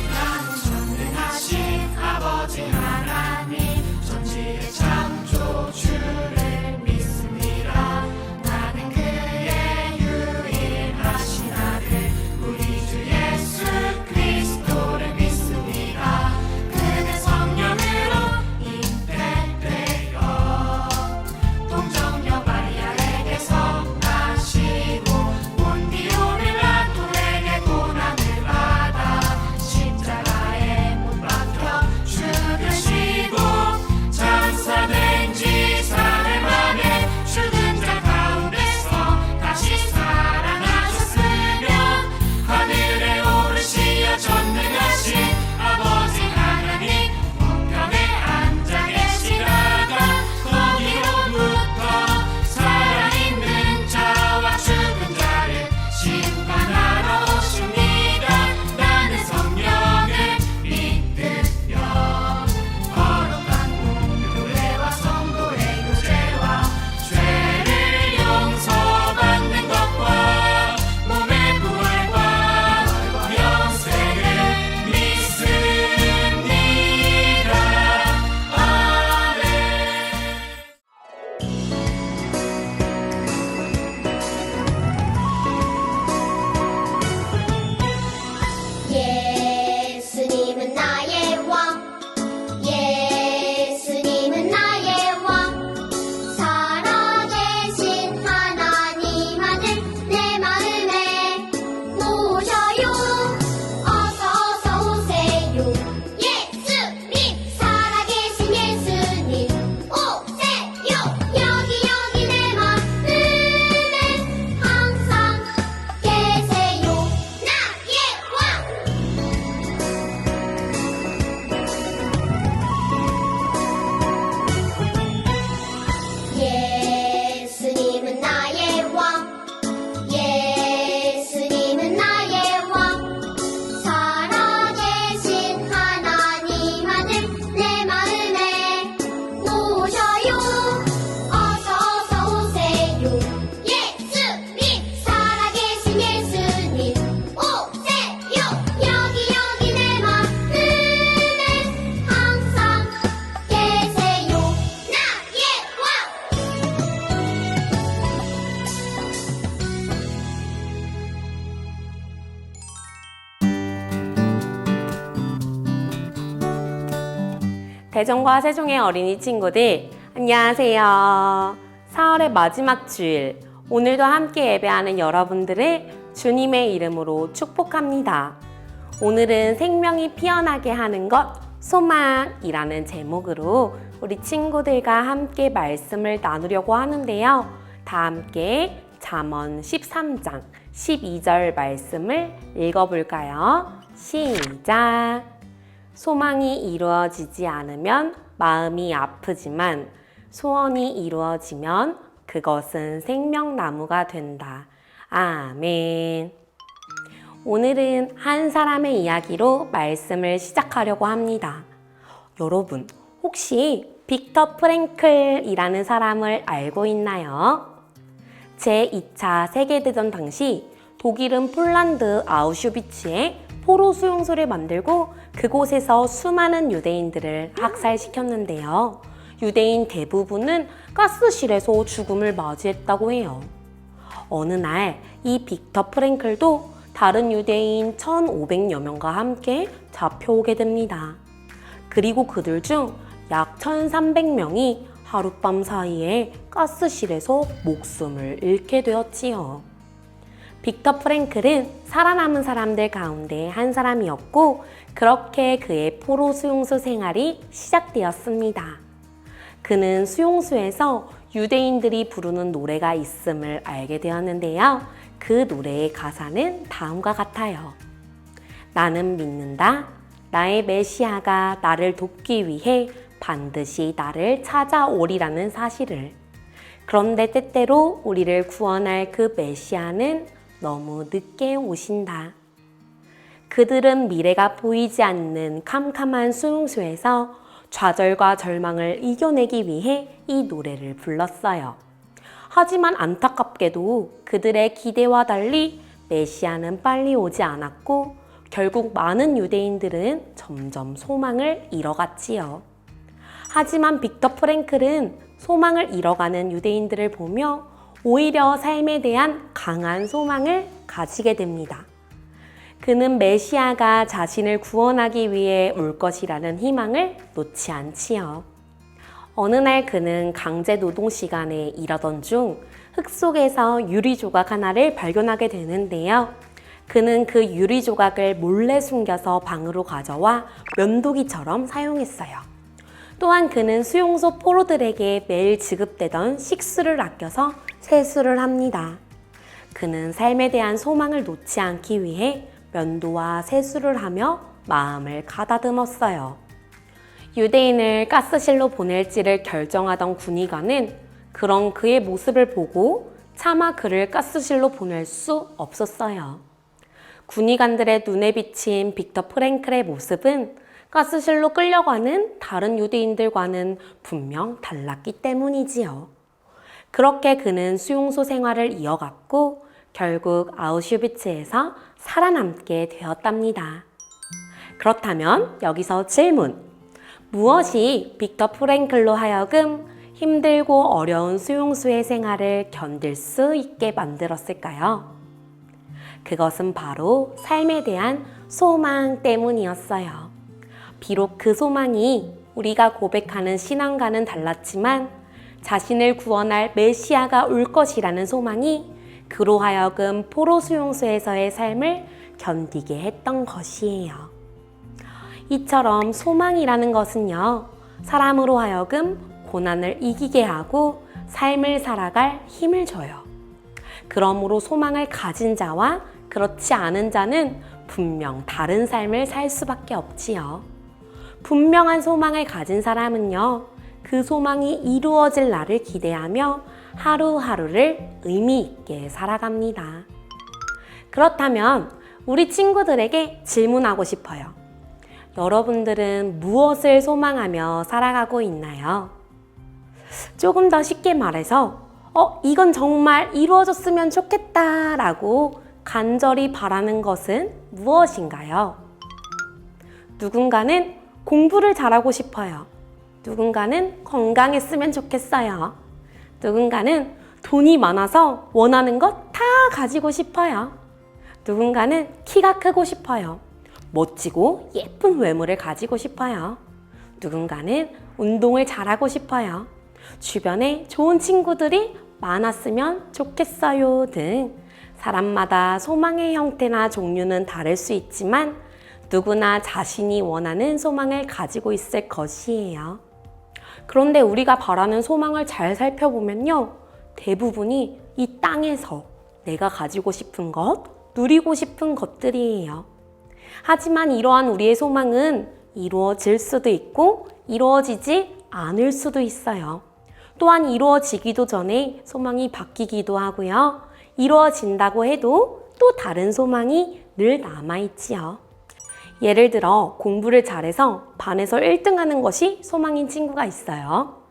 나는 전능하신 아버지 하나님 전지의 창조주를 믿습니다. 나는 그의 유일하신 아들 우리 주 예수 그리스도를 믿습니다. 그는 성령으로 잉태되어 동정녀 마리아에게서 나시고 본디오 빌라토에게 고난을 받아 십자가에 못 박혀 죽으시고 장사된 지 4일 만에 죽은 자 가운데서 다시 살아나셨으며 하늘에 오르시어 전능하신 아버지 하나님 우편에 앉아 계시다가 거기로부터 살아있는 자와 죽은 자를 심판하러 오십니다. 나는 성령을 믿으며 거룩한 공교회와 성도의 교제와 죄를 용서받는 것과 몸의 부활과 영생을 믿습니다. 아멘. 예수님은 나의 왕, 예수님은 나의 왕, 살아계신 하나님 아들 내 마음에 놓으셔요. 어서 오세요. 예수님, 살아계신 예수님 오세요. 여기 내 마음에 항상 계세요. 나의 왕. 예수님은 나의 왕, 예수님은 나의 왕, 살아계신 하나님 아들 내 마음에 놓으셔요. 어서 오세요. 예수님, 살아계신 예수님 오세요. 여기 내 마음에 항상 계세요. 나의 왕. 대전과 세종의 어린이 친구들 안녕하세요. 4월의 마지막 주일 오늘도 함께 예배하는 여러분들을 주님의 이름으로 축복합니다. 오늘은 생명이 피어나게 하는 것 소망이라는 제목으로 우리 친구들과 함께 말씀을 나누려고 하는데요. 다 함께 잠언 13장 12절 말씀을 읽어볼까요? 시작! 소망이 이루어지지 않으면 마음이 아프지만 소원이 이루어지면 그것은 생명나무가 된다. 아멘. 오늘은 한 사람의 이야기로 말씀을 시작하려고 합니다. 여러분, 혹시 빅터 프랭클이라는 사람을 알고 있나요? 제2차 세계대전 당시 독일은 폴란드 아우슈비츠에 포로 수용소를 만들고 그곳에서 수많은 유대인들을 학살시켰는데요. 유대인 대부분은 가스실에서 죽음을 맞이했다고 해요. 어느 날 이 빅터 프랭클도 다른 유대인 1,500여 명과 함께 잡혀오게 됩니다. 그리고 그들 중 약 1,300명이 하룻밤 사이에 가스실에서 목숨을 잃게 되었지요. 빅터 프랭클은 살아남은 사람들 가운데 한 사람이었고 그렇게 그의 포로 수용소 생활이 시작되었습니다. 그는 수용소에서 유대인들이 부르는 노래가 있음을 알게 되었는데요. 그 노래의 가사는 다음과 같아요. 나는 믿는다. 나의 메시아가 나를 돕기 위해 반드시 나를 찾아오리라는 사실을. 그런데 때때로 우리를 구원할 그 메시아는 너무 늦게 오신다. 그들은 미래가 보이지 않는 캄캄한 수용소에서 좌절과 절망을 이겨내기 위해 이 노래를 불렀어요. 하지만 안타깝게도 그들의 기대와 달리 메시아는 빨리 오지 않았고 결국 많은 유대인들은 점점 소망을 잃어갔지요. 하지만 빅터 프랭클은 소망을 잃어가는 유대인들을 보며 오히려 삶에 대한 강한 소망을 가지게 됩니다. 그는 메시아가 자신을 구원하기 위해 올 것이라는 희망을 놓지 않지요. 어느 날 그는 강제 노동 시간에 일하던 중 흙 속에서 유리 조각 하나를 발견하게 되는데요. 그는 그 유리 조각을 몰래 숨겨서 방으로 가져와 면도기처럼 사용했어요. 또한 그는 수용소 포로들에게 매일 지급되던 식수를 아껴서 세수를 합니다. 그는 삶에 대한 소망을 놓지 않기 위해 면도와 세수를 하며 마음을 가다듬었어요. 유대인을 가스실로 보낼지를 결정하던 군의관은 그런 그의 모습을 보고 차마 그를 가스실로 보낼 수 없었어요. 군의관들의 눈에 비친 빅터 프랭클의 모습은 가스실로 끌려가는 다른 유대인들과는 분명 달랐기 때문이지요. 그렇게 그는 수용소 생활을 이어갔고 결국 아우슈비츠에서 살아남게 되었답니다. 그렇다면 여기서 질문. 무엇이 빅터 프랭클로 하여금 힘들고 어려운 수용소의 생활을 견딜 수 있게 만들었을까요? 그것은 바로 삶에 대한 소망 때문이었어요. 비록 그 소망이 우리가 고백하는 신앙과는 달랐지만 자신을 구원할 메시아가 올 것이라는 소망이 그로 하여금 포로 수용소에서의 삶을 견디게 했던 것이에요. 이처럼 소망이라는 것은요, 사람으로 하여금 고난을 이기게 하고 삶을 살아갈 힘을 줘요. 그러므로 소망을 가진 자와 그렇지 않은 자는 분명 다른 삶을 살 수밖에 없지요. 분명한 소망을 가진 사람은요, 그 소망이 이루어질 날을 기대하며 하루하루를 의미 있게 살아갑니다. 그렇다면 우리 친구들에게 질문하고 싶어요. 여러분들은 무엇을 소망하며 살아가고 있나요? 조금 더 쉽게 말해서 이건 정말 이루어졌으면 좋겠다 라고 간절히 바라는 것은 무엇인가요? 누군가는 공부를 잘하고 싶어요. 누군가는 건강했으면 좋겠어요. 누군가는 돈이 많아서 원하는 것 다 가지고 싶어요. 누군가는 키가 크고 싶어요. 멋지고 예쁜 외모를 가지고 싶어요. 누군가는 운동을 잘하고 싶어요. 주변에 좋은 친구들이 많았으면 좋겠어요 등 사람마다 소망의 형태나 종류는 다를 수 있지만 누구나 자신이 원하는 소망을 가지고 있을 것이에요. 그런데 우리가 바라는 소망을 잘 살펴보면요, 대부분이 이 땅에서 내가 가지고 싶은 것, 누리고 싶은 것들이에요. 하지만 이러한 우리의 소망은 이루어질 수도 있고 이루어지지 않을 수도 있어요. 또한 이루어지기도 전에 소망이 바뀌기도 하고요. 이루어진다고 해도 또 다른 소망이 늘 남아있지요. 예를 들어 공부를 잘해서 반에서 1등하는 것이 소망인 친구가 있어요.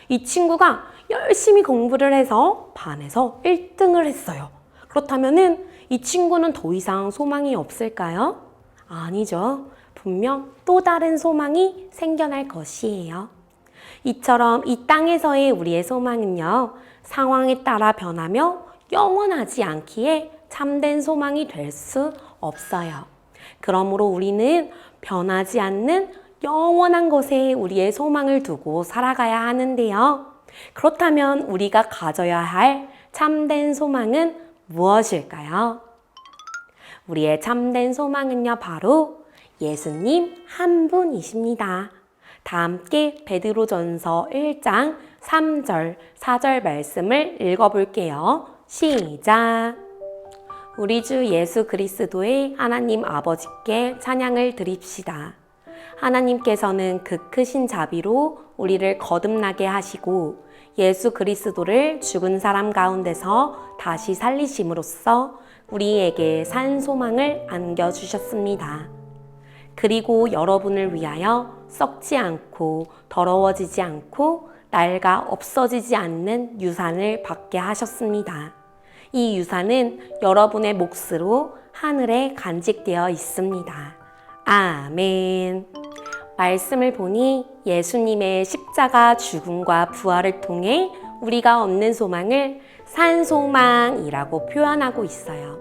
이 친구가 열심히 공부를 해서 반에서 1등을 했어요. 그렇다면은 이 친구는 더 이상 소망이 없을까요? 아니죠. 분명 또 다른 소망이 생겨날 것이에요. 이처럼 이 땅에서의 우리의 소망은요, 상황에 따라 변하며 영원하지 않기에 참된 소망이 될 수 없어요. 그러므로 우리는 변하지 않는 영원한 것에 우리의 소망을 두고 살아가야 하는데요. 그렇다면 우리가 가져야 할 참된 소망은 무엇일까요? 우리의 참된 소망은요, 바로 예수님 한 분이십니다. 다 함께 베드로전서 1장 3절, 4절 말씀을 읽어볼게요. 시작! 우리 주 예수 그리스도의 하나님 아버지께 찬양을 드립시다. 하나님께서는 그 크신 자비로 우리를 거듭나게 하시고 예수 그리스도를 죽은 사람 가운데서 다시 살리심으로써 우리에게 산 소망을 안겨주셨습니다. 그리고 여러분을 위하여 썩지 않고 더러워지지 않고 낡아 없어지지 않는 유산을 받게 하셨습니다. 이 유산은 여러분의 몫으로 하늘에 간직되어 있습니다. 아멘. 말씀을 보니 예수님의 십자가 죽음과 부활을 통해 우리가 얻는 소망을 산 소망이라고 표현하고 있어요.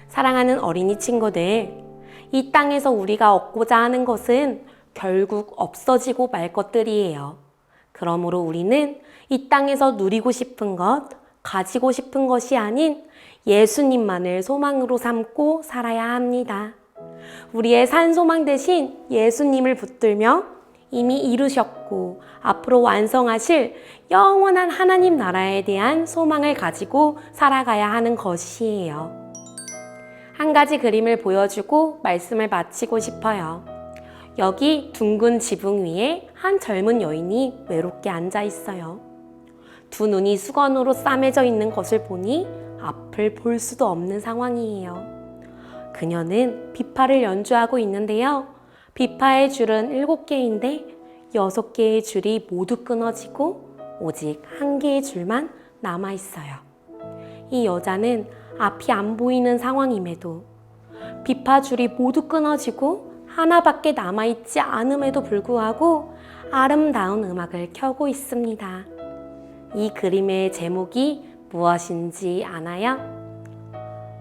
사랑하는 어린이 친구들, 이 땅에서 우리가 얻고자 하는 것은 결국 없어지고 말 것들이에요. 그러므로 우리는 이 땅에서 누리고 싶은 것, 가지고 싶은 것이 아닌 예수님만을 소망으로 삼고 살아야 합니다. 우리의 산 소망 대신 예수님을 붙들며 이미 이루셨고 앞으로 완성하실 영원한 하나님 나라에 대한 소망을 가지고 살아가야 하는 것이에요. 한 가지 그림을 보여주고 말씀을 마치고 싶어요. 여기 둥근 지붕 위에 한 젊은 여인이 외롭게 앉아 있어요. 두 눈이 수건으로 싸매져 있는 것을 보니 앞을 볼 수도 없는 상황이에요. 그녀는 비파를 연주하고 있는데요. 비파의 줄은 7개인데 6개의 줄이 모두 끊어지고 오직 1개의 줄만 남아 있어요. 이 여자는 앞이 안 보이는 상황임에도 비파 줄이 모두 끊어지고 하나밖에 남아있지 않음에도 불구하고 아름다운 음악을 켜고 있습니다. 이 그림의 제목이 무엇인지 아나요?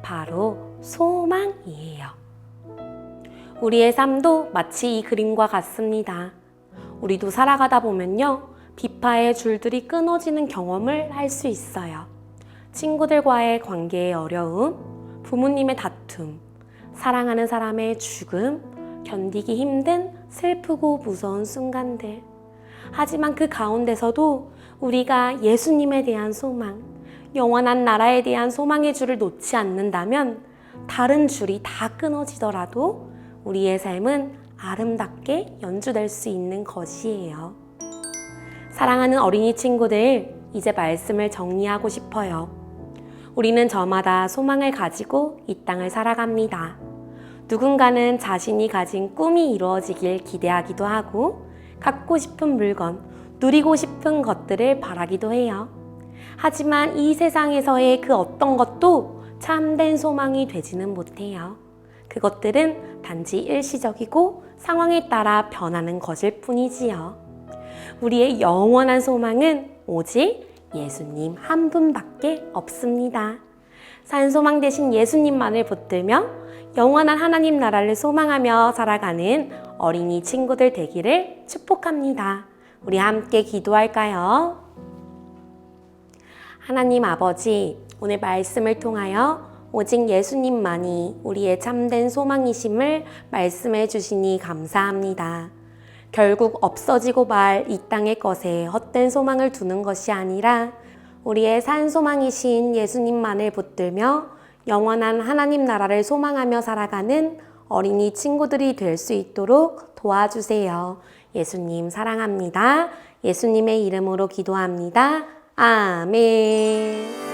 바로 소망이에요. 우리의 삶도 마치 이 그림과 같습니다. 우리도 살아가다 보면요, 비파의 줄들이 끊어지는 경험을 할 수 있어요. 친구들과의 관계의 어려움, 부모님의 다툼, 사랑하는 사람의 죽음, 견디기 힘든 슬프고 무서운 순간들. 하지만 그 가운데서도 우리가 예수님에 대한 소망, 영원한 나라에 대한 소망의 줄을 놓지 않는다면 다른 줄이 다 끊어지더라도 우리의 삶은 아름답게 연주될 수 있는 것이에요. 사랑하는 어린이 친구들, 이제 말씀을 정리하고 싶어요. 우리는 저마다 소망을 가지고 이 땅을 살아갑니다. 누군가는 자신이 가진 꿈이 이루어지길 기대하기도 하고 갖고 싶은 물건, 누리고 싶은 것들을 바라기도 해요. 하지만 이 세상에서의 그 어떤 것도 참된 소망이 되지는 못해요. 그것들은 단지 일시적이고 상황에 따라 변하는 것일 뿐이지요. 우리의 영원한 소망은 오직 예수님 한 분밖에 없습니다. 산 소망 대신 예수님만을 붙들며 영원한 하나님 나라를 소망하며 살아가는 어린이 친구들 되기를 축복합니다. 우리 함께 기도할까요? 하나님 아버지, 오늘 말씀을 통하여 오직 예수님만이 우리의 참된 소망이심을 말씀해 주시니 감사합니다. 결국 없어지고 말 이 땅의 것에 헛된 소망을 두는 것이 아니라 우리의 산 소망이신 예수님만을 붙들며 영원한 하나님 나라를 소망하며 살아가는 어린이 친구들이 될 수 있도록 도와주세요. 예수님 사랑합니다. 예수님의 이름으로 기도합니다. 아멘.